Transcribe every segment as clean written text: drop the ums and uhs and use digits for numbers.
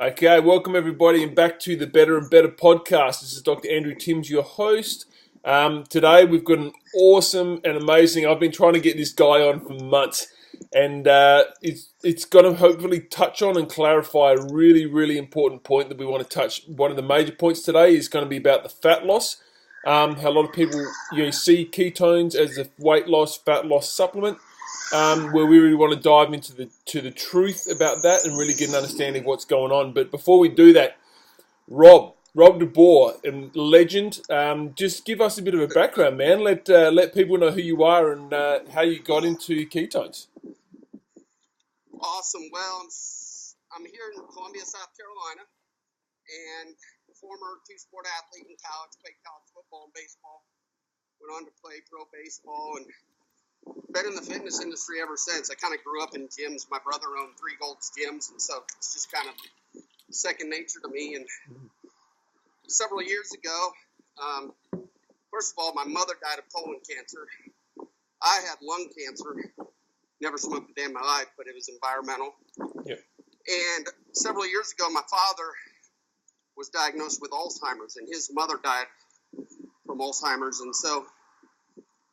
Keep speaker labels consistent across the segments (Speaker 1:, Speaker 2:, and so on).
Speaker 1: Okay, welcome everybody and back to the Better and Better podcast. This is Dr. Andrew Timbs, your host. Today we've got an awesome and amazing, I've been trying to get this guy on for months, and it's going to hopefully touch on and clarify a really, really important point that we want to touch. One of the major points today is going to be about the fat loss. How a lot of people see ketones as a weight loss, fat loss supplement. Where we really want to dive into the truth about that and really get an understanding of what's going on. But before we do that, Rob DeBoer, a legend, just give us a bit of a background, man. Let people know who you are and how you got into ketones.
Speaker 2: Awesome. Well, I'm here in Columbia, South Carolina, and former two-sport athlete in college, played college football and baseball. Went on to play pro baseball and been in the fitness industry ever since. I kind of grew up in gyms. My brother owned 3 Gold's gyms, and so it's just kind of second nature to me. And several years ago, first of all, my mother died of colon cancer. I had lung cancer. Never smoked a day in my life, but it was environmental.
Speaker 1: Yeah.
Speaker 2: And several years ago, my father was diagnosed with Alzheimer's, and his mother died from Alzheimer's. And so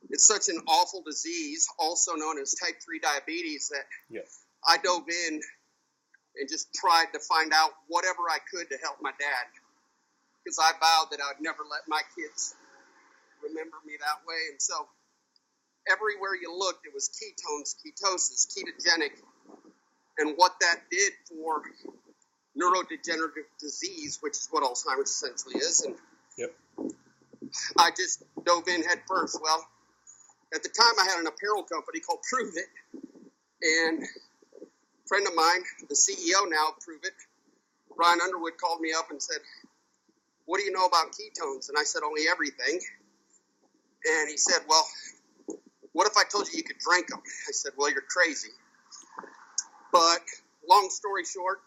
Speaker 2: it's such an awful disease, also known as type 3 diabetes, that I dove in and just tried to find out whatever I could to help my dad, because I vowed that I would never let my kids remember me that way. And so everywhere you looked, it was ketones, ketosis, ketogenic, and what that did for neurodegenerative disease, which is what Alzheimer's essentially is. And I just dove in head first. Well, at the time, I had an apparel company called Pruvit, and a friend of mine, the CEO now of Pruvit, Brian Underwood, called me up and said, "What do you know about ketones?" And I said, "Only everything." And he said, "Well, what if I told you you could drink them?" I said, "Well, you're crazy." But long story short,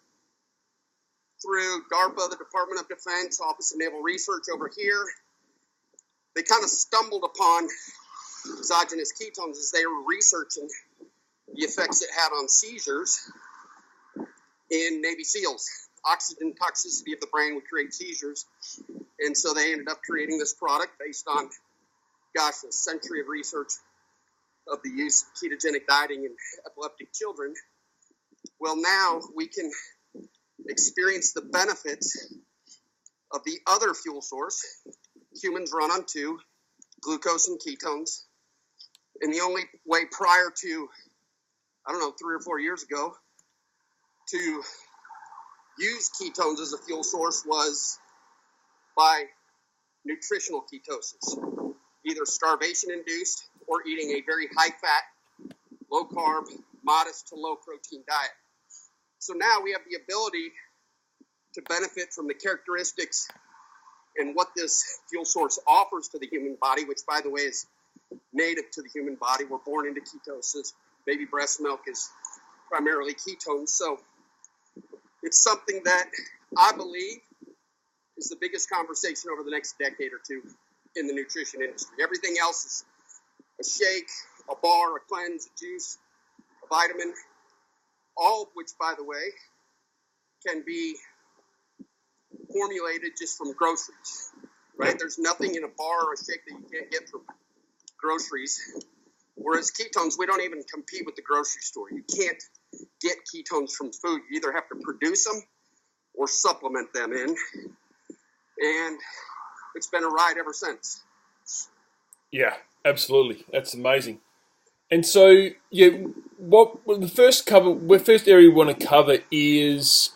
Speaker 2: through DARPA, the Department of Defense, Office of Naval Research over here, they kind of stumbled upon exogenous ketones as they were researching the effects it had on seizures in Navy SEALs. Oxygen toxicity of the brain would create seizures. And so they ended up creating this product based on, a century of research of the use of ketogenic dieting in epileptic children. Well, now we can experience the benefits of the other fuel source. Humans run on 2, glucose and ketones. And the only way prior to, 3 or 4 years ago, to use ketones as a fuel source was by nutritional ketosis, either starvation-induced or eating a very high-fat, low-carb, modest to low-protein diet. So now we have the ability to benefit from the characteristics and what this fuel source offers to the human body, which, by the way, is native to the human body. We're born into ketosis. Baby breast milk is primarily ketones. So it's something that I believe is the biggest conversation over the next decade or two in the nutrition industry. Everything else is a shake, a bar, a cleanse, a juice, a vitamin, all of which, by the way, can be formulated just from groceries, right? There's nothing in a bar or a shake that you can't get from groceries. Whereas ketones, we don't even compete with the grocery store. You can't get ketones from food. You either have to produce them or supplement them in. And it's been a ride ever since.
Speaker 1: Yeah, absolutely. That's amazing. And so, the first area we want to cover is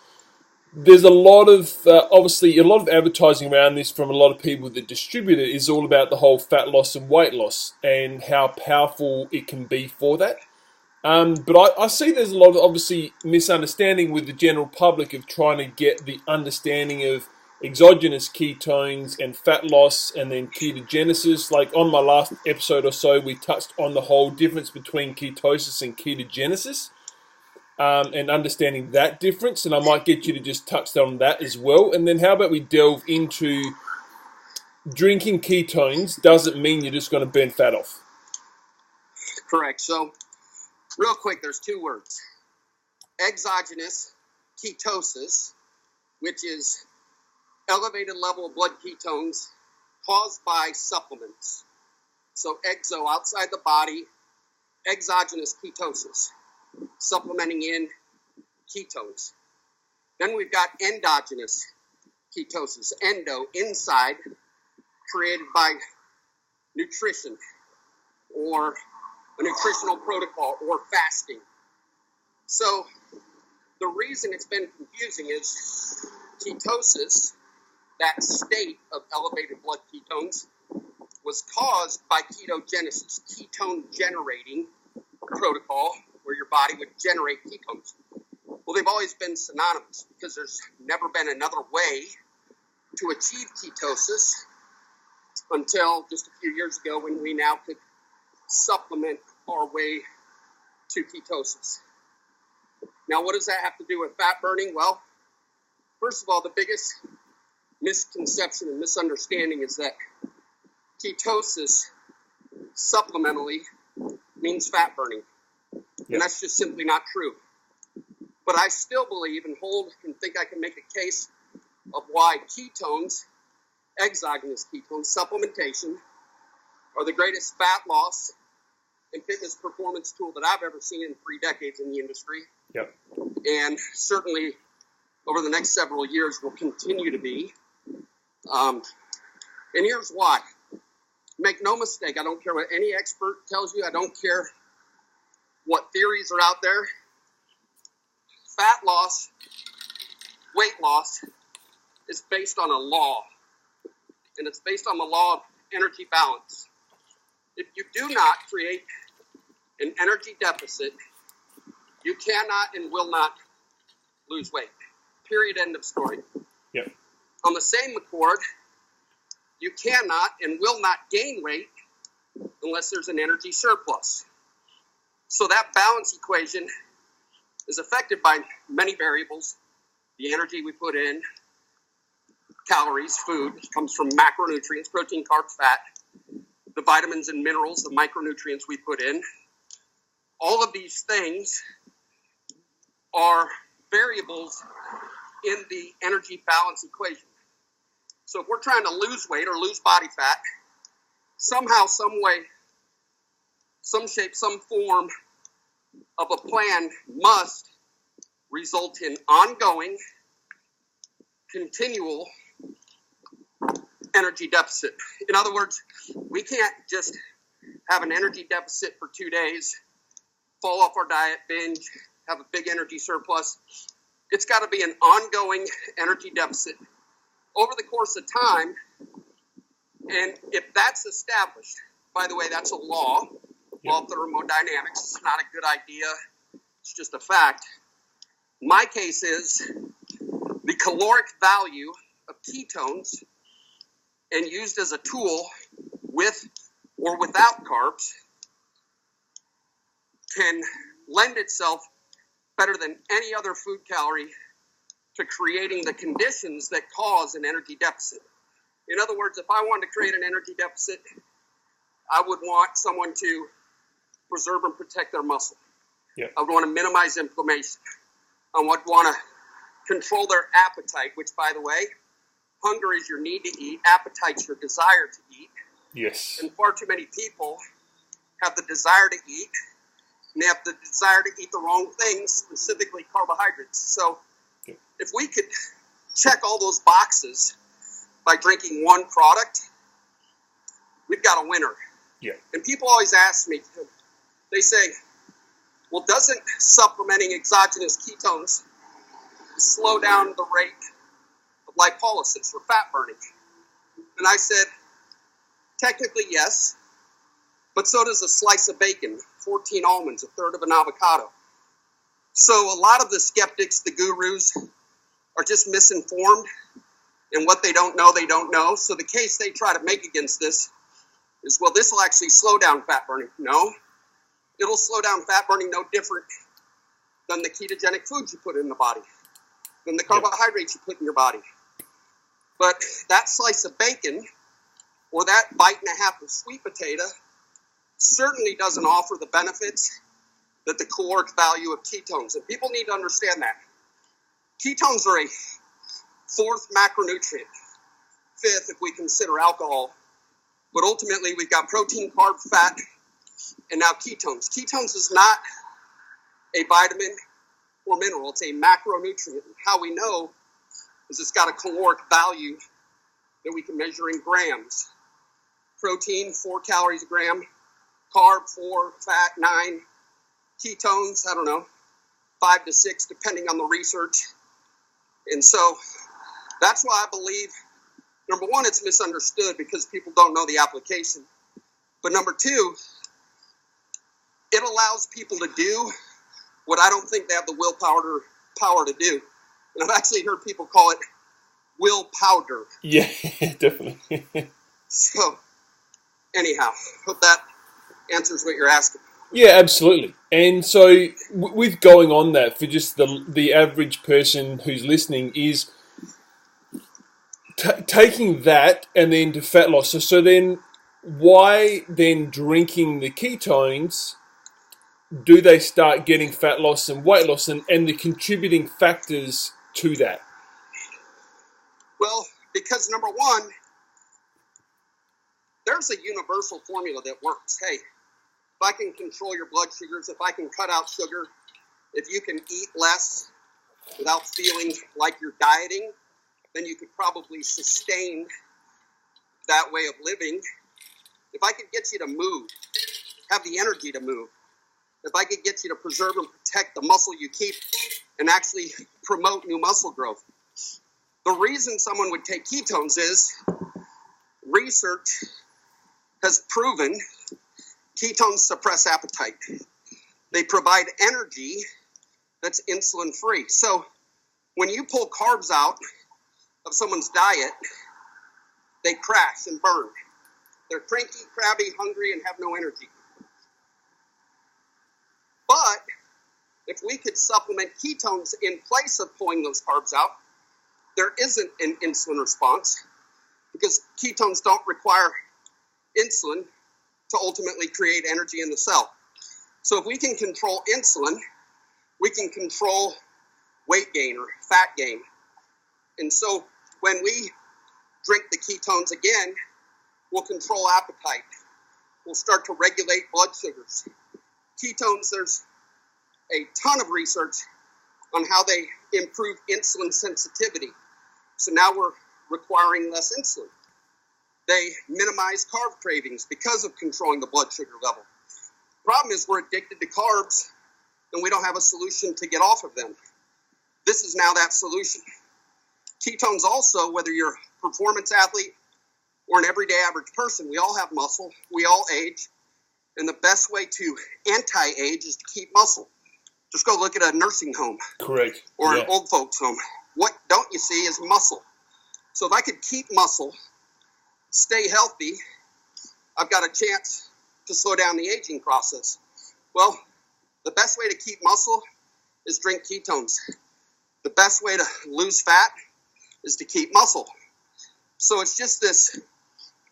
Speaker 1: there's a lot of, obviously, a lot of advertising around this from a lot of people that distribute it is all about the whole fat loss and weight loss and how powerful it can be for that. But I see there's a lot of, obviously, misunderstanding with the general public of trying to get the understanding of exogenous ketones and fat loss and then ketogenesis. Like on my last episode or so, we touched on the whole difference between ketosis and ketogenesis. And understanding that difference, and I might get you to just touch on that as well. And then how about we delve into drinking ketones doesn't mean you're just going to burn fat off.
Speaker 2: Correct. So real quick, there's 2 words. Exogenous ketosis which is elevated level of blood ketones caused by supplements. So exo, outside the body, exogenous ketosis, supplementing in ketones. Then we've got endogenous ketosis, endo, inside, created by nutrition or a nutritional protocol or fasting. So the reason it's been confusing is ketosis, that state of elevated blood ketones, was caused by ketogenesis, ketone generating protocol where your body would generate ketones. Well, they've always been synonymous because there's never been another way to achieve ketosis until just a few years ago when we now could supplement our way to ketosis. Now, what does that have to do with fat burning? Well, first of all, the biggest misconception and misunderstanding is that ketosis supplementally means fat burning. And that's just simply not true. But I still believe and hold and think I can make a case of why ketones, exogenous ketones, supplementation, are the greatest fat loss and fitness performance tool that I've ever seen in 3 decades in the industry.
Speaker 1: Yep.
Speaker 2: And certainly over the next several years will continue to be. And here's why. Make no mistake, I don't care what any expert tells you. I don't care what theories are out there. Fat loss, weight loss is based on a law. And it's based on the law of energy balance. If you do not create an energy deficit, you cannot and will not lose weight. Period. End of story.
Speaker 1: Yep.
Speaker 2: On the same accord, you cannot and will not gain weight unless there's an energy surplus. So that balance equation is affected by many variables. The energy we put in, calories, food, comes from macronutrients, protein, carbs, fat, the vitamins and minerals, the micronutrients we put in. All of these things are variables in the energy balance equation. So if we're trying to lose weight or lose body fat, somehow, some way, some shape, some form of a plan must result in ongoing, continual energy deficit. In other words, we can't just have an energy deficit for 2 days, fall off our diet, binge, have a big energy surplus. It's got to be an ongoing energy deficit over the course of time. And if that's established, by the way, that's a law of thermodynamics. It's not a good idea. It's just a fact. My case is the caloric value of ketones and used as a tool with or without carbs can lend itself better than any other food calorie to creating the conditions that cause an energy deficit. In other words, if I wanted to create an energy deficit, I would want someone to preserve and protect their muscle.
Speaker 1: Yep.
Speaker 2: I would want to minimize inflammation. I would want to control their appetite, which, by the way, hunger is your need to eat, appetite's your desire to eat.
Speaker 1: Yes.
Speaker 2: And far too many people have the desire to eat, and they have the desire to eat the wrong things, specifically carbohydrates. So if we could check all those boxes by drinking one product, we've got a winner.
Speaker 1: Yeah. And
Speaker 2: people always ask me, they say, well, doesn't supplementing exogenous ketones slow down the rate of lipolysis or fat burning? And I said, technically, yes, but so does a slice of bacon, 14 almonds, a third of an avocado. So a lot of the skeptics, the gurus, are just misinformed, and what they don't know. So the case they try to make against this is, well, this will actually slow down fat burning. No, it'll slow down fat burning no different than the ketogenic foods you put in the body, than the carbohydrates you put in your body. But that slice of bacon or that bite and a half of sweet potato certainly doesn't offer the benefits that the caloric value of ketones. And people need to understand that. Ketones are a Fourth, macronutrient. Fifth, if we consider alcohol. But ultimately, we've got protein, carb, fat, and now ketones. Ketones is not a vitamin or mineral. It's a macronutrient. How we know is it's got a caloric value that we can measure in grams. Protein, 4 calories a gram. Carb, 4. Fat, 9. Ketones, 5 to 6, depending on the research. And so that's why I believe, number one, it's misunderstood because people don't know the application. But number two, it allows people to do what I don't think they have the willpower to do. And I've actually heard people call it will powder.
Speaker 1: Yeah, definitely.
Speaker 2: So, anyhow, hope that answers what you're asking.
Speaker 1: Yeah, absolutely. And so, with going on that, for just the average person who's listening, is taking that and then to fat loss. So then, why then drinking the ketones? Do they start getting fat loss and weight loss, and the contributing factors to that?
Speaker 2: Well, because number one, there's a universal formula that works. Hey, if I can control your blood sugars, if I can cut out sugar, if you can eat less without feeling like you're dieting, then you could probably sustain that way of living. If I could get you to move, have the energy to move, if I could get you to preserve and protect the muscle you keep and actually promote new muscle growth. The reason someone would take ketones is research has proven ketones suppress appetite. They provide energy that's insulin free. So when you pull carbs out of someone's diet, they crash and burn. They're cranky, crabby, hungry, and have no energy. But if we could supplement ketones in place of pulling those carbs out, there isn't an insulin response because ketones don't require insulin to ultimately create energy in the cell. So if we can control insulin, we can control weight gain or fat gain. And so when we drink the ketones again, we'll control appetite. We'll start to regulate blood sugars. Ketones, there's a ton of research on how they improve insulin sensitivity. So now we're requiring less insulin. They minimize carb cravings because of controlling the blood sugar level. Problem is we're addicted to carbs and we don't have a solution to get off of them. This is now that solution. Ketones also, whether you're a performance athlete or an everyday average person, we all have muscle, we all age, and the best way to anti-age is to keep muscle. Just go look at a nursing home.
Speaker 1: Correct.
Speaker 2: Or an old folks home. What don't you see is muscle. So if I could keep muscle, stay healthy, I've got a chance to slow down the aging process. Well, the best way to keep muscle is drink ketones. The best way to lose fat is to keep muscle. So it's just this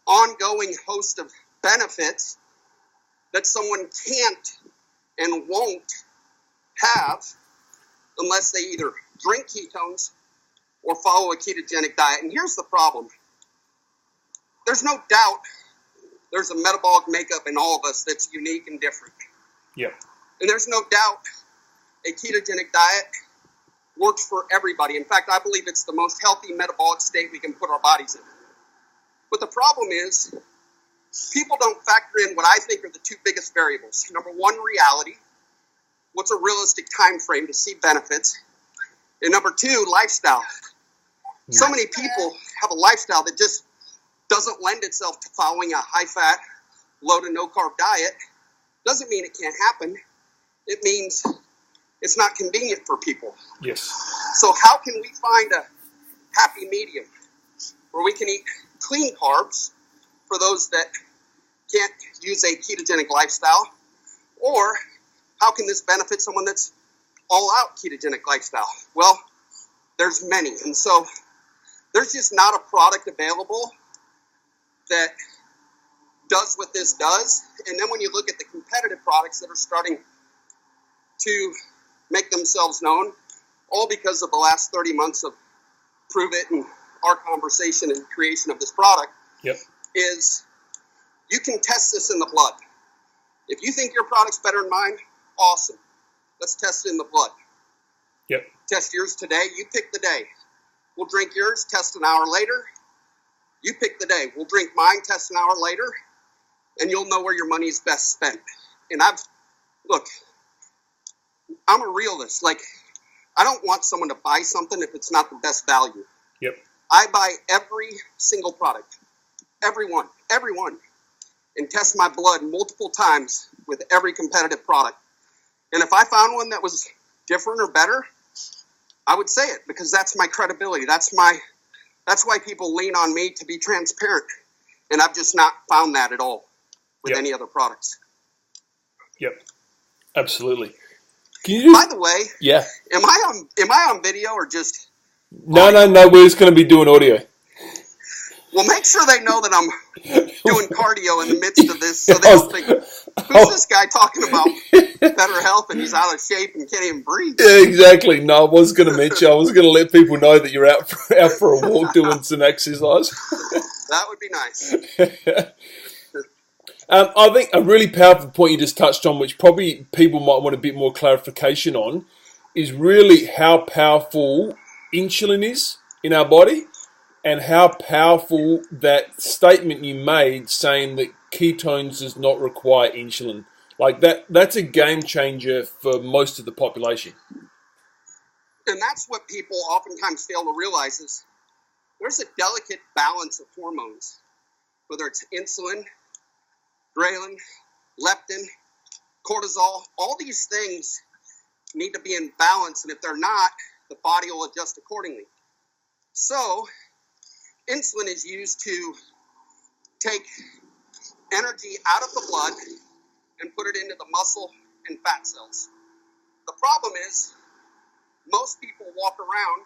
Speaker 2: ongoing host of benefits that someone can't and won't have unless they either drink ketones or follow a ketogenic diet. And here's the problem. There's no doubt there's a metabolic makeup in all of us that's unique and different.
Speaker 1: Yep.
Speaker 2: And there's no doubt a ketogenic diet works for everybody. In fact, I believe it's the most healthy metabolic state we can put our bodies in. But the problem is people don't factor in what I think are the two biggest variables. Number one, reality. What's a realistic time frame to see benefits? And number two, lifestyle. So many people have a lifestyle that just doesn't lend itself to following a high-fat, low to no-carb diet. Doesn't mean it can't happen. It means it's not convenient for people.
Speaker 1: Yes.
Speaker 2: So how can we find a happy medium where we can eat clean carbs for those that can't use a ketogenic lifestyle? Or how can this benefit someone that's all-out ketogenic lifestyle? Well, there's many. And so there's just not a product available that does what this does. And then when you look at the competitive products that are starting to make themselves known, all because of the last 30 months of Pruvit and our conversation and creation of this product
Speaker 1: Yep.
Speaker 2: is you can test this in the blood. If you think your product's better than mine, awesome. Let's test it in the blood.
Speaker 1: Yep.
Speaker 2: Test yours today. You pick the day. We'll drink yours, test an hour later. You pick the day. We'll drink mine, test an hour later, and you'll know where your money is best spent. And look, I'm a realist. Like, I don't want someone to buy something if it's not the best value.
Speaker 1: Yep.
Speaker 2: I buy every single product, every one, and test my blood multiple times with every competitive product. And if I found one that was different or better, I would say it, because that's my credibility. That's why people lean on me to be transparent. And I've just not found that at all with any other products.
Speaker 1: Yep. Absolutely. Can you
Speaker 2: By the way,
Speaker 1: yeah.
Speaker 2: Am I on video or just
Speaker 1: No, we're just going to be doing audio.
Speaker 2: Well, make sure they know that I'm doing cardio in the midst of this, so they don't think, who's this guy talking about better health and he's out of shape and can't even breathe?
Speaker 1: Yeah, exactly. No, I was going to mention, I was going to let people know that you're out for a walk doing some exercise.
Speaker 2: That would be nice.
Speaker 1: I think a really powerful point you just touched on, which probably people might want a bit more clarification on, is really how powerful insulin is in our body, and how powerful that statement you made saying that ketones does not require insulin. Like that's a game changer for most of the population.
Speaker 2: And that's what people oftentimes fail to realize is there's a delicate balance of hormones, whether it's insulin, ghrelin, leptin, cortisol. All these things need to be in balance, and if they're not, the body will adjust accordingly. So insulin is used to take energy out of the blood and put it into the muscle and fat cells. The problem is most people walk around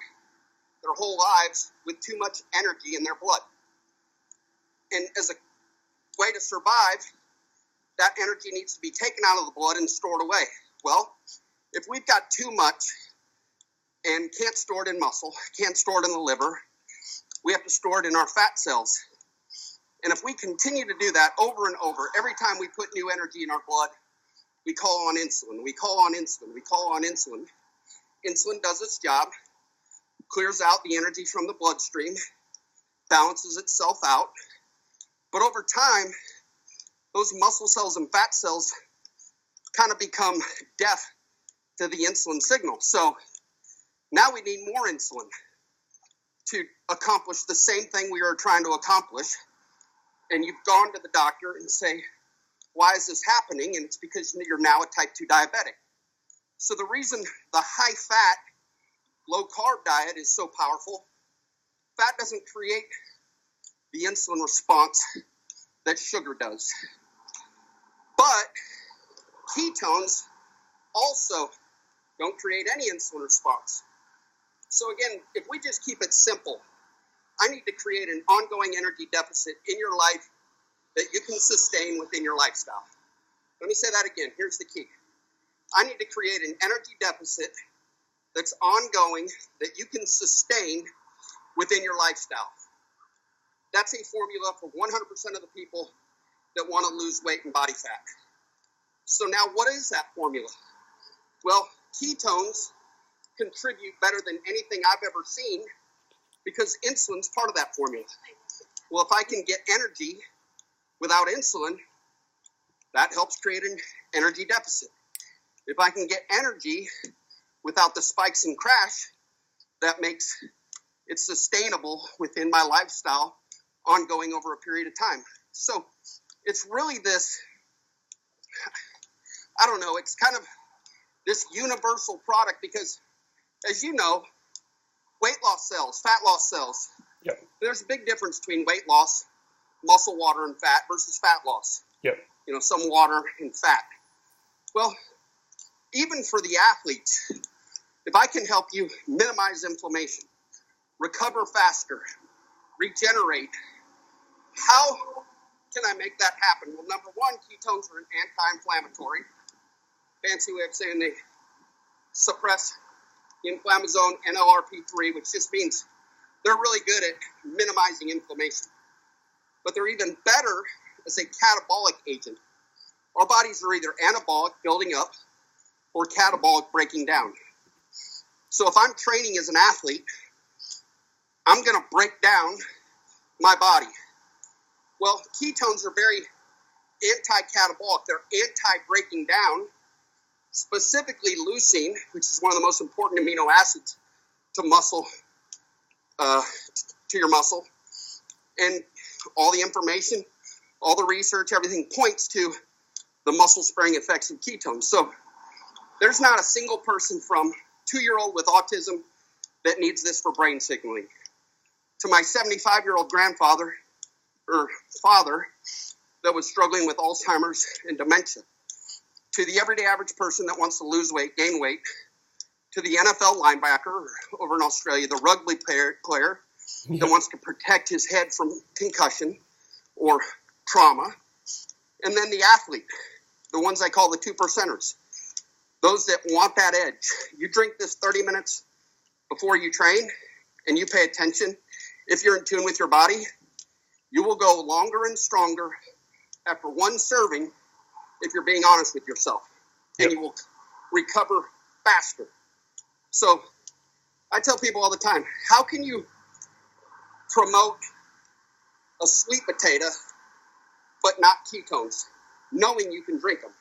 Speaker 2: their whole lives with too much energy in their blood. And as a way to survive, that energy needs to be taken out of the blood and stored away. Well, if we've got too much and can't store it in muscle, can't store it in the liver, we have to store it in our fat cells. And if we continue to do that over and over, every time we put new energy in our blood, we call on insulin. We call on insulin. We call on insulin. Insulin does its job, clears out the energy from the bloodstream, balances itself out. But over time, those muscle cells and fat cells kind of become deaf to the insulin signal. So now we need more insulin to accomplish the same thing we are trying to accomplish. And you've gone to the doctor and say, why is this happening? And it's because you're now a type 2 diabetic. So the reason the high-fat, low-carb diet is so powerful, fat doesn't create the insulin response that sugar does. But ketones also don't create any insulin response. So again, if we just keep it simple, I need to create an ongoing energy deficit in your life that you can sustain within your lifestyle. Let me say that again. Here's the key. I need to create an energy deficit that's ongoing that you can sustain within your lifestyle. That's a formula for 100% of the people that want to lose weight and body fat. So now what is that formula? Well, ketones contribute better than anything I've ever seen because insulin's part of that formula. Well, if I can get energy without insulin, that helps create an energy deficit. If I can get energy without the spikes and crash, that makes it sustainable within my lifestyle ongoing over a period of time. So it's really this, I don't know, it's kind of this universal product because, as you know, weight loss cells, fat loss cells,
Speaker 1: Yep.
Speaker 2: There's a big difference between weight loss, muscle water and fat versus fat loss.
Speaker 1: Yep.
Speaker 2: You know, some water and fat. Well, even for the athletes, if I can help you minimize inflammation, recover faster, regenerate, how can I make that happen? Well, number one, ketones are an anti-inflammatory. Fancy way of saying they suppress the inflammasome NLRP3, which just means they're really good at minimizing inflammation. But they're even better as a catabolic agent. Our bodies are either anabolic, building up, or catabolic, breaking down. So if I'm training as an athlete, I'm going to break down my body. Well, ketones are very anti-catabolic. They're anti-breaking down, specifically leucine, which is one of the most important amino acids to muscle, to your muscle. And all the information, all the research, everything points to the muscle-sparing effects of ketones. So there's not a single person from 2-year-old with autism that needs this for brain signaling, to my 75-year-old grandfather or father that was struggling with Alzheimer's and dementia, to the everyday average person that wants to lose weight, gain weight, to the NFL linebacker over in Australia, the rugby player that wants to protect his head from concussion or trauma, and then the athlete, the ones I call the 2%ers, those that want that edge. You drink this 30 minutes before you train and you pay attention. If you're in tune with your body, you will go longer and stronger after one serving if you're being honest with yourself. And you will recover faster. So I tell people all the time, how can you promote a sweet potato but not ketones, knowing you can drink them?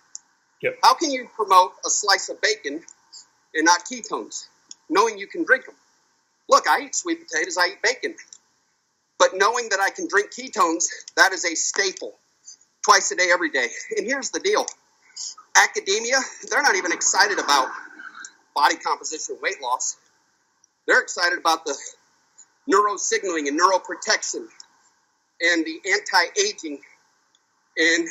Speaker 1: Yep.
Speaker 2: How can you promote a slice of bacon and not ketones, knowing you can drink them? Look, I eat sweet potatoes, I eat bacon. But knowing that I can drink ketones, that is a staple, twice a day, every day. And here's the deal. Academia, they're not even excited about body composition, weight loss. They're excited about the neurosignaling and neuroprotection and the anti-aging and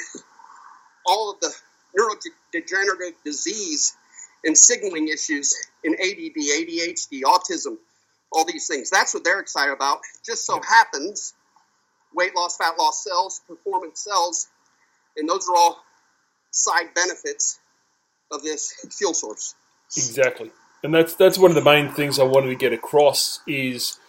Speaker 2: all of the neurodegenerative disease and signaling issues in ADD, ADHD, autism, all these things. That's what they're excited about. Just so happens, weight loss, fat loss cells, performance cells, and those are all side benefits of this fuel source.
Speaker 1: Exactly. And that's one of the main things I wanted to get across is,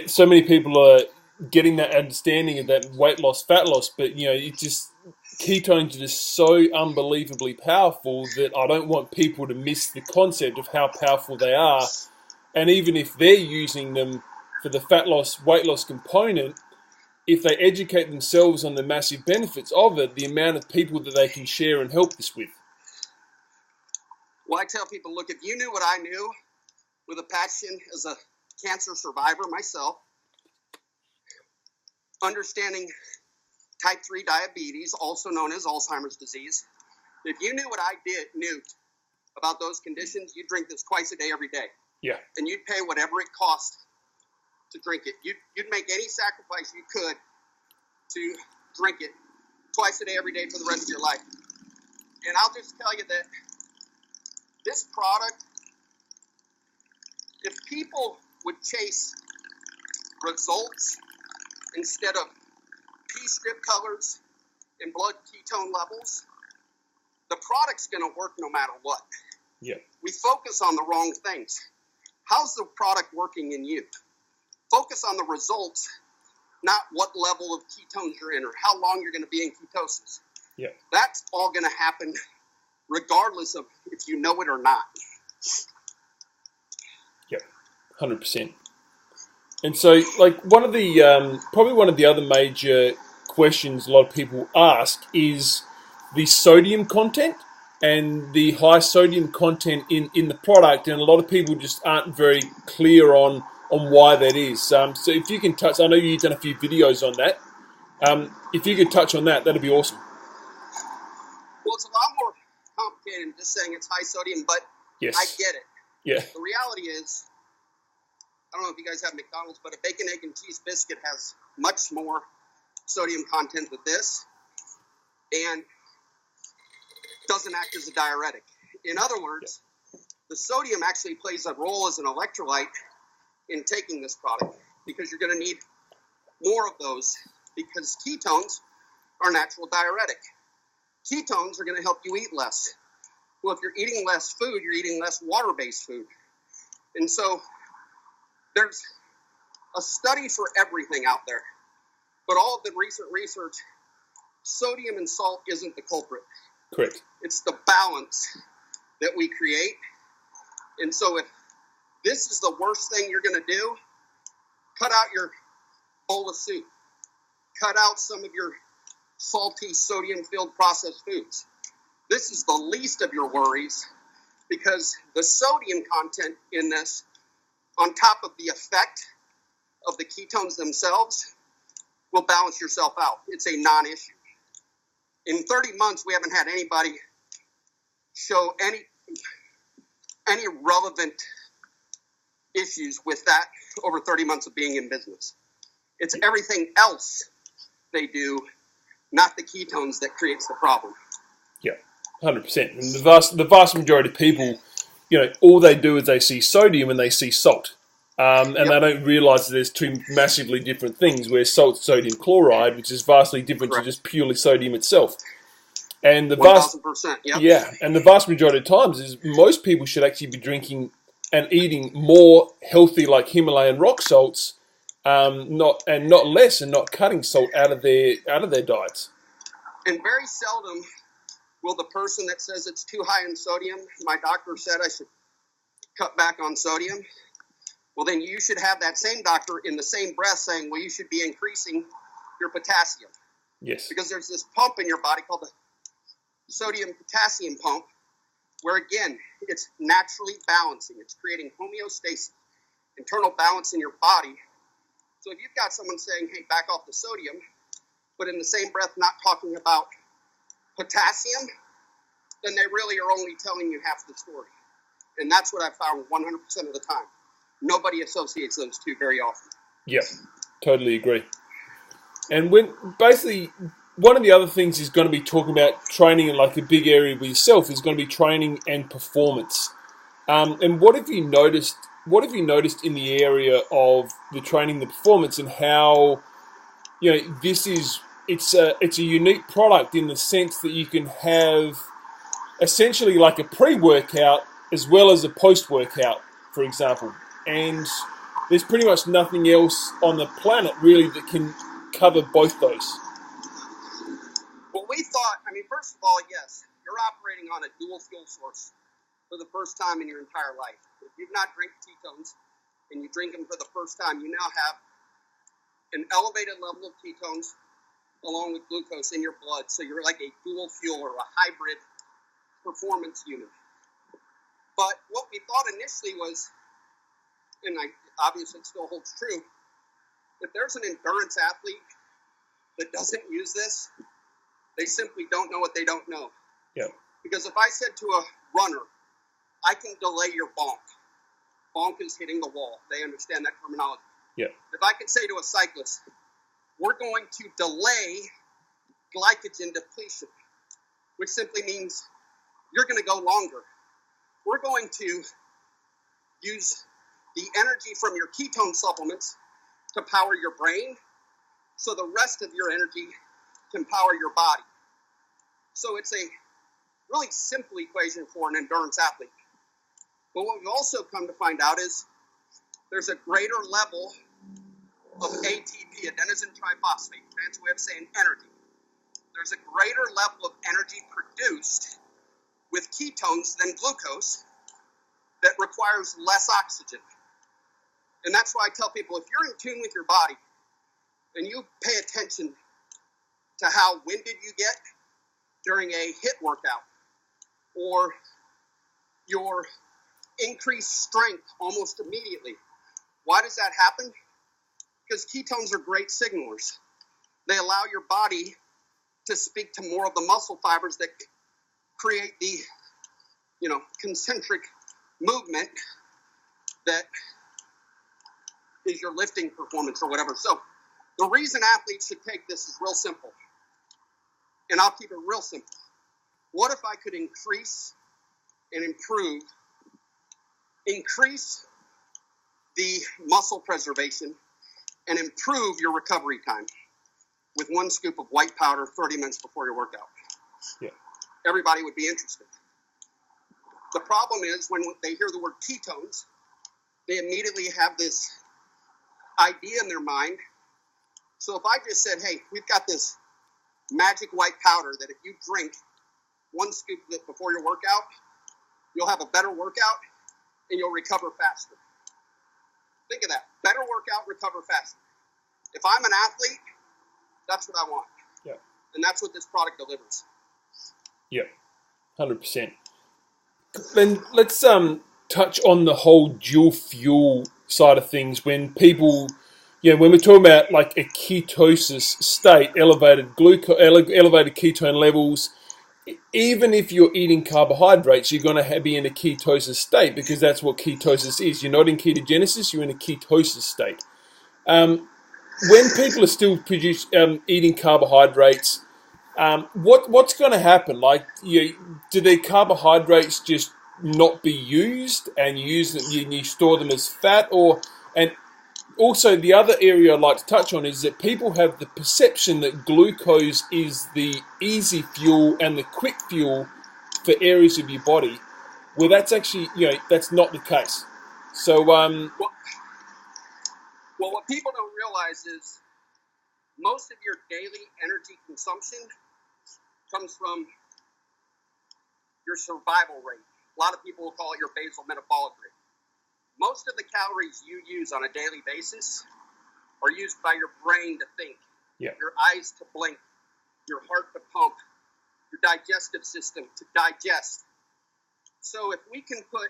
Speaker 1: so many people are getting that understanding of that weight loss, fat loss, but, it just, ketones are just so unbelievably powerful that I don't want people to miss the concept of how powerful they are. And even if they're using them for the fat loss, weight loss component, if they educate themselves on the massive benefits of it, the amount of people that they can share and help this with.
Speaker 2: Well, I tell people, look, if you knew what I knew with a passion as a cancer survivor myself, understanding type 3 diabetes, also known as Alzheimer's disease, if you knew what I knew about those conditions, you'd drink this twice a day, every day.
Speaker 1: Yeah. And
Speaker 2: you'd pay whatever it cost to drink it. You'd make any sacrifice you could to drink it twice a day, every day for the rest of your life. And I'll just tell you that this product, if people would chase results instead of pea strip colors and blood ketone levels, the product's going to work no matter what.
Speaker 1: Yeah.
Speaker 2: We focus on the wrong things. How's the product working in you? Focus on the results, not what level of ketones you're in or how long you're going to be in ketosis.
Speaker 1: Yeah.
Speaker 2: That's all going to happen regardless of if you know it or not.
Speaker 1: Yeah, 100%. And so, one of the probably one of the other major questions a lot of people ask is the sodium content and the high sodium content in the product, and a lot of people just aren't very clear on why that is. So if you can touch, I know you've done a few videos on that. If you could touch on that, that'd be awesome.
Speaker 2: Well, it's a lot more complicated than just saying it's high sodium, but
Speaker 1: yes.
Speaker 2: I get it.
Speaker 1: Yeah.
Speaker 2: The reality is, I don't know if you guys have McDonald's, but a bacon, egg, and cheese biscuit has much more sodium content than this and doesn't act as a diuretic. In other words, the sodium actually plays a role as an electrolyte in taking this product because you're going to need more of those because ketones are natural diuretic. Ketones are going to help you eat less. Well, if you're eating less food, you're eating less water-based food. And so there's a study for everything out there. But all of the recent research, sodium and salt isn't the culprit.
Speaker 1: Correct.
Speaker 2: It's the balance that we create. And so if this is the worst thing you're going to do, cut out your bowl of soup. Cut out some of your salty, sodium-filled processed foods. This is the least of your worries because the sodium content in this, on top of the effect of the ketones themselves, will balance yourself out. It's a non-issue. In 30 months, we haven't had anybody show any relevant issues with that over 30 months of being in business. It's everything else they do, not the ketones, that creates the problem.
Speaker 1: Yeah, 100%. And the vast majority of people, all they do is they see sodium and they see salt. And they don't realise that there's two massively different things, where salt's sodium chloride, which is vastly different to just purely sodium itself. And the
Speaker 2: 1,000%,
Speaker 1: and the vast majority of times is most people should actually be drinking and eating more healthy, like Himalayan rock salts, not less, and not cutting salt out of their diets.
Speaker 2: And very seldom will the person that says it's too high in sodium, my doctor said I should cut back on sodium. Well, then you should have that same doctor in the same breath saying, well, you should be increasing your potassium.
Speaker 1: Yes.
Speaker 2: Because there's this pump in your body called the sodium-potassium pump, where, again, it's naturally balancing. It's creating homeostasis, internal balance in your body. So if you've got someone saying, hey, back off the sodium, but in the same breath not talking about potassium, then they really are only telling you half the story. And that's what I've found 100% of the time. Nobody associates those two very often.
Speaker 1: Yeah, totally agree. And when basically one of the other things is going to be talking about training, and like a big area with yourself is going to be training and performance. And what have you noticed? What have you noticed in the area of the training, the performance, and how it's a unique product in the sense that you can have essentially like a pre-workout as well as a post-workout, for example. And there's pretty much nothing else on the planet really that can cover both those.
Speaker 2: Well, we thought, first of all, yes, you're operating on a dual fuel source for the first time in your entire life. If you've not drank ketones and you drink them for the first time, you now have an elevated level of ketones along with glucose in your blood. So you're like a dual fuel or a hybrid performance unit. But what we thought initially was, and obviously it still holds true, if there's an endurance athlete that doesn't use this, they simply don't know what they don't know.
Speaker 1: Yeah.
Speaker 2: Because if I said to a runner, I can delay your bonk. Bonk is hitting the wall. They understand that terminology.
Speaker 1: Yeah.
Speaker 2: If I could say to a cyclist, we're going to delay glycogen depletion, which simply means you're going to go longer. We're going to use the energy from your ketone supplements to power your brain, so the rest of your energy can power your body. So it's a really simple equation for an endurance athlete. But what we've also come to find out is there's a greater level of ATP, adenosine triphosphate, fancy way of saying energy. There's a greater level of energy produced with ketones than glucose that requires less oxygen. And that's why I tell people, if you're in tune with your body and you pay attention to how winded you get during a HIIT workout, or your increased strength almost immediately, why does that happen? Because ketones are great signalers. They allow your body to speak to more of the muscle fibers that create the, concentric movement that is your lifting performance or whatever. So the reason athletes should take this is real simple. And I'll keep it real simple. What if I could increase the muscle preservation and improve your recovery time with one scoop of white powder 30 minutes before your workout?
Speaker 1: Yeah.
Speaker 2: Everybody would be interested. The problem is when they hear the word ketones, they immediately have this idea in their mind. So if I just said, hey, we've got this magic white powder that if you drink one scoop of it before your workout, you'll have a better workout and you'll recover faster. Think of that. Better workout, recover faster. If I'm an athlete, that's what I want.
Speaker 1: Yeah.
Speaker 2: And that's what this product delivers.
Speaker 1: Yeah, 100%. Then let's touch on the whole dual fuel side of things. When people, when we're talking about like a ketosis state, elevated ketone levels, even if you're eating carbohydrates, you're going to be in a ketosis state because that's what ketosis is. You're not in ketogenesis, you're in a ketosis state. When people are still eating carbohydrates, what's going to happen? Like, do their carbohydrates just not be used, and you store them as fat, and also the other area I'd like to touch on is that people have the perception that glucose is the easy fuel and the quick fuel for areas of your body, where that's actually that's not the case. So
Speaker 2: well, what people don't realize is most of your daily energy consumption comes from your survival rate. A lot of people will call it your basal metabolic rate. Most of the calories you use on a daily basis are used by your brain to think, your eyes to blink, your heart to pump, your digestive system to digest. So if we can put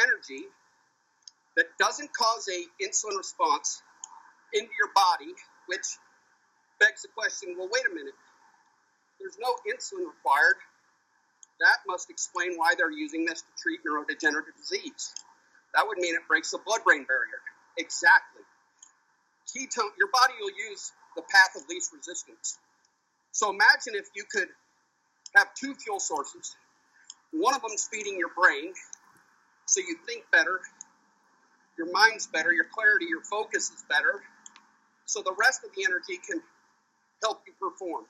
Speaker 2: energy that doesn't cause a insulin response into your body, which begs the question, well, wait a minute, there's no insulin required. That must explain why they're using this to treat neurodegenerative disease. That would mean it breaks the blood-brain barrier. Exactly. Your body will use the path of least resistance. So imagine if you could have two fuel sources. One of them's feeding your brain, so you think better, your mind's better, your clarity, your focus is better, so the rest of the energy can help you perform.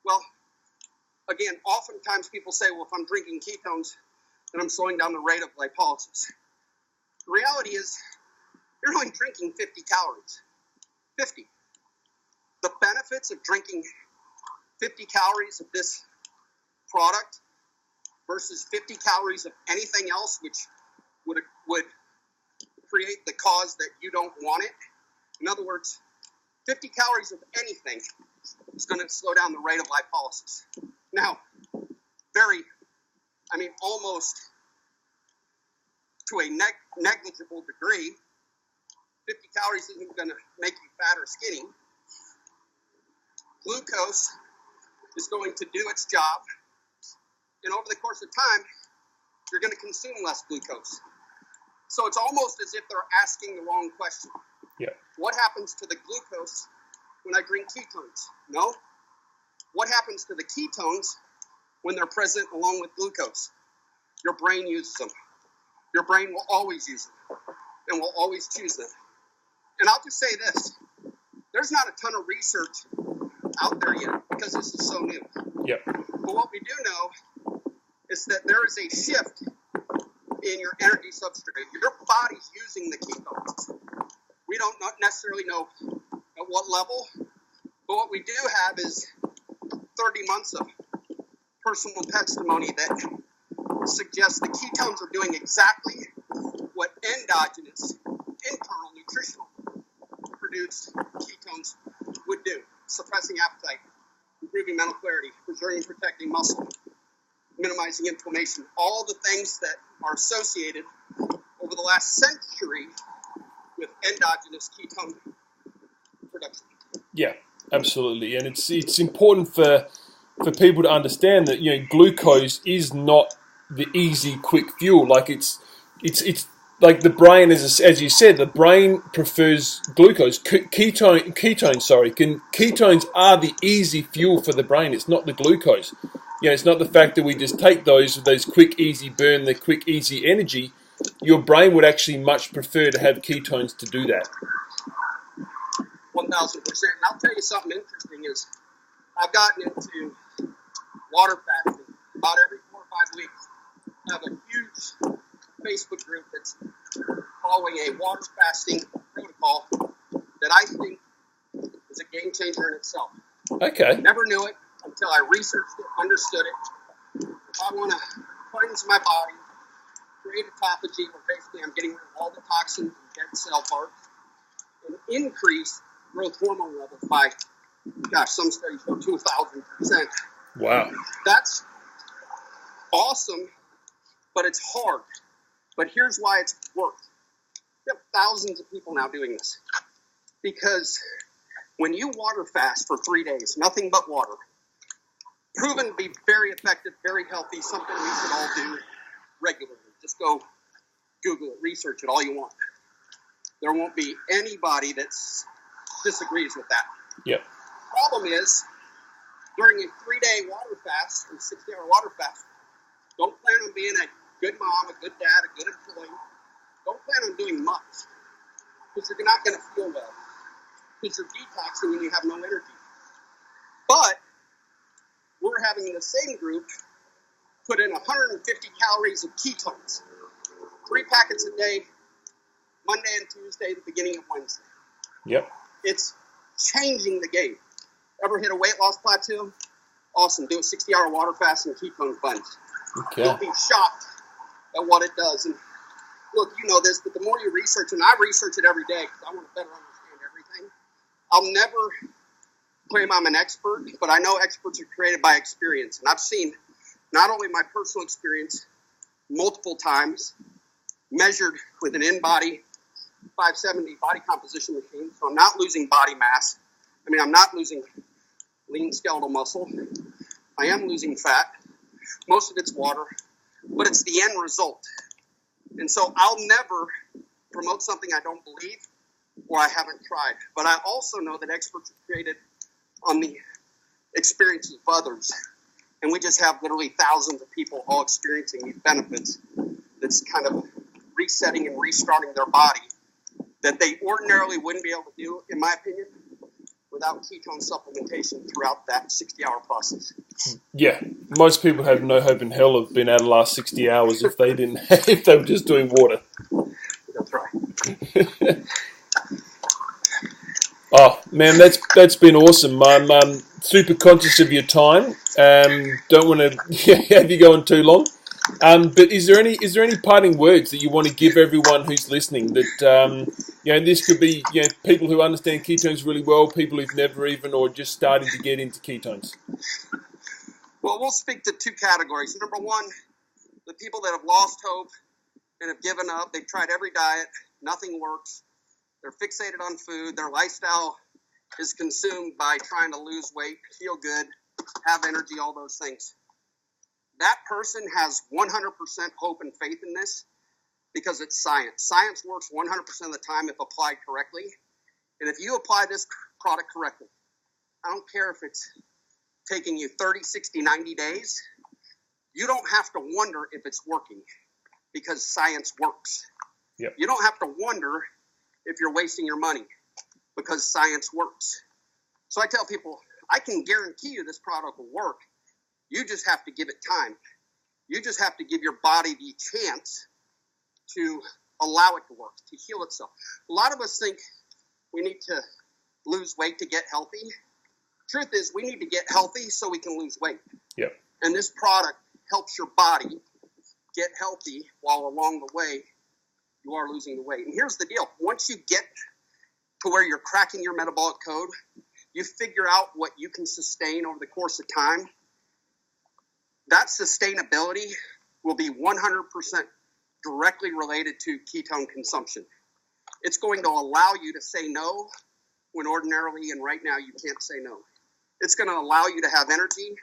Speaker 2: Well, again, oftentimes people say, well, if I'm drinking ketones, then I'm slowing down the rate of lipolysis. The reality is, you're only drinking 50 calories. 50. The benefits of drinking 50 calories of this product versus 50 calories of anything else, which would create the cause that you don't want it. In other words, 50 calories of anything is going to slow down the rate of lipolysis. Now, almost to a negligible degree, 50 calories isn't going to make you fat or skinny. Glucose is going to do its job, and over the course of time, you're going to consume less glucose. So it's almost as if they're asking the wrong question.
Speaker 1: Yeah.
Speaker 2: What happens to the glucose when I drink ketones? No. What happens to the ketones when they're present along with glucose? Your brain uses them. Your brain will always use them and will always choose them. And I'll just say this. There's not a ton of research out there yet because this is so new.
Speaker 1: Yep.
Speaker 2: But what we do know is that there is a shift in your energy substrate. Your body's using the ketones. We don't necessarily know at what level, but what we do have is 30 months of personal testimony that suggests the ketones are doing exactly what endogenous, internal, nutritional produced ketones would do. Suppressing appetite, improving mental clarity, preserving and protecting muscle, minimizing inflammation, all the things that are associated over the last century with endogenous ketone production. Yeah,
Speaker 1: absolutely. And it's important for people to understand that glucose is not the easy quick fuel. Like it's like the brain, as you said, the brain prefers glucose. Ketones are the easy fuel for the brain. It's not the glucose. It's not the fact that we just take those quick, easy burn, the quick, easy energy. Your brain would actually much prefer to have ketones to do that.
Speaker 2: 1,000%. And I'll tell you something interesting is I've gotten into water fasting about every 4 or 5 weeks. I have a huge Facebook group that's following a water fasting protocol. protocol that I think is a game changer in itself.
Speaker 1: Okay.
Speaker 2: Never knew it until I researched it, understood it. If I want to cleanse my body, create autophagy, where basically I'm getting rid of all the toxins and dead cell parts, and increase growth hormone levels by, some studies show 2,000%.
Speaker 1: Wow.
Speaker 2: That's awesome, but it's hard. But here's why it's worked. We have thousands of people now doing this. Because when you water fast for 3 days, nothing but water, proven to be very effective, very healthy, something we should all do regularly. Just go Google it, research it all you want. There won't be anybody that disagrees with that.
Speaker 1: Yep.
Speaker 2: Problem is, during a 3-day water fast, or 60-hour water fast, don't plan on being a good mom, a good dad, a good employee. Don't plan on doing much, because you're not going to feel well, because you're detoxing and you have no energy. But we're having the same group put in 150 calories of ketones, 3 packets a day, Monday and Tuesday, the beginning of Wednesday.
Speaker 1: Yep.
Speaker 2: It's changing the game. Ever hit a weight loss plateau? Awesome. Do a 60-hour water fast and ketone cleanse.
Speaker 1: Okay.
Speaker 2: You'll be shocked at what it does. And look, you know this, but the more you research, and I research it every day because I want to better understand everything. I'll never claim I'm an expert, but I know experts are created by experience. And I've seen not only my personal experience multiple times, measured with an in-body 570 body composition machine, so I'm not losing body mass. I mean, I'm not losing lean skeletal muscle. I am losing fat. Most of it's water, but it's the end result. And so I'll never promote something I don't believe or I haven't tried. But I also know that experts are created on the experiences of others. And we just have literally thousands of people all experiencing these benefits. That's kind of resetting and restarting their body that they ordinarily wouldn't be able to do, in my opinion, without ketone supplementation throughout that 60-hour process.
Speaker 1: Yeah, most people have no hope in hell of being able to last 60 hours if they didn't, if they were just doing water.
Speaker 2: That's right.
Speaker 1: Oh man, that's been awesome. I'm super conscious of your time. Don't want to have you going too long. But is there any parting words that you want to give everyone who's listening? That this could be people who understand ketones really well, people who've never even or just starting to get into ketones.
Speaker 2: Well, we'll speak to 2 categories. Number one, the people that have lost hope and have given up. They've tried every diet, nothing works. They're fixated on food. Their lifestyle is consumed by trying to lose weight, feel good, have energy, all those things. That person has 100% hope and faith in this because it's science. Science works 100% of the time if applied correctly. And if you apply this product correctly, I don't care if it's taking you 30, 60, 90 days, you don't have to wonder if it's working because science works.
Speaker 1: Yep.
Speaker 2: You don't have to wonder if you're wasting your money because science works. So I tell people, I can guarantee you this product will work. You just have to give it time. You just have to give your body the chance to allow it to work, to heal itself. A lot of us think we need to lose weight to get healthy. Truth is, we need to get healthy so we can lose weight.
Speaker 1: Yep.
Speaker 2: And this product helps your body get healthy while along the way you are losing the weight. And here's the deal. Once you get to where you're cracking your metabolic code, you figure out what you can sustain over the course of time. That sustainability will be 100% directly related to ketone consumption. It's going to allow you to say no when ordinarily and right now you can't say no. It's going to allow you to have energy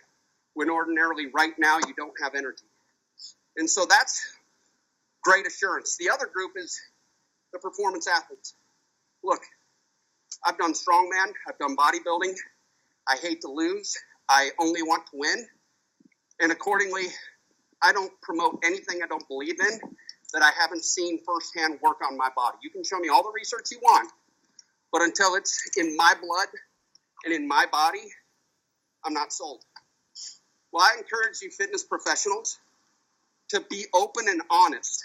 Speaker 2: when ordinarily right now you don't have energy. And so that's great assurance. The other group is the performance athletes. Look, I've done strongman, I've done bodybuilding. I hate to lose. I only want to win. And accordingly, I don't promote anything I don't believe in that I haven't seen firsthand work on my body. You can show me all the research you want, but until it's in my blood and in my body, I'm not sold. Well, I encourage you fitness professionals to be open and honest,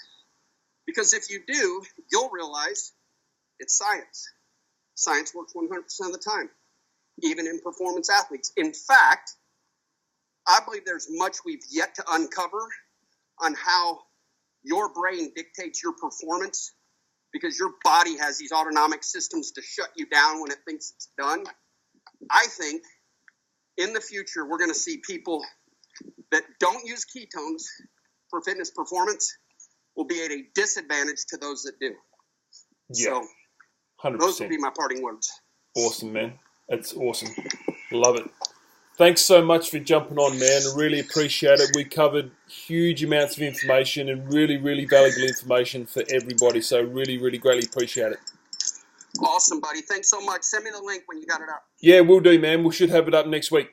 Speaker 2: because if you do, you'll realize It's science. Science works 100% of the time, even in performance athletes. In fact, I believe there's much we've yet to uncover on how your brain dictates your performance, because your body has these autonomic systems to shut you down when it thinks it's done. I think in the future, we're going to see people that don't use ketones for fitness performance will be at a disadvantage to those that do.
Speaker 1: Yeah,
Speaker 2: so
Speaker 1: 100%.
Speaker 2: Those would be my parting words.
Speaker 1: Awesome, man. That's awesome. Love it. Thanks so much for jumping on, man. I really appreciate it. We covered huge amounts of information and really, really valuable information for everybody. So really, really greatly appreciate it.
Speaker 2: Awesome, buddy. Thanks so much. Send me the link when you got it up.
Speaker 1: Yeah, we'll do, man. We should have it up next week.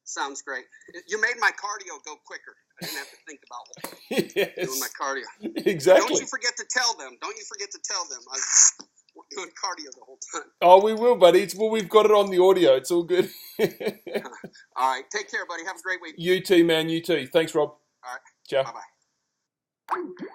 Speaker 2: Sounds great. You made my cardio go quicker. I didn't have to think about doing my cardio.
Speaker 1: Exactly.
Speaker 2: Don't you forget to tell them. I was doing cardio the whole time.
Speaker 1: Oh, we will, buddy. We've got it on the audio. It's all good.
Speaker 2: All right. Take care, buddy. Have a great week.
Speaker 1: You too, man. You too. Thanks, Rob.
Speaker 2: All right.
Speaker 1: Ciao.
Speaker 2: Bye-bye.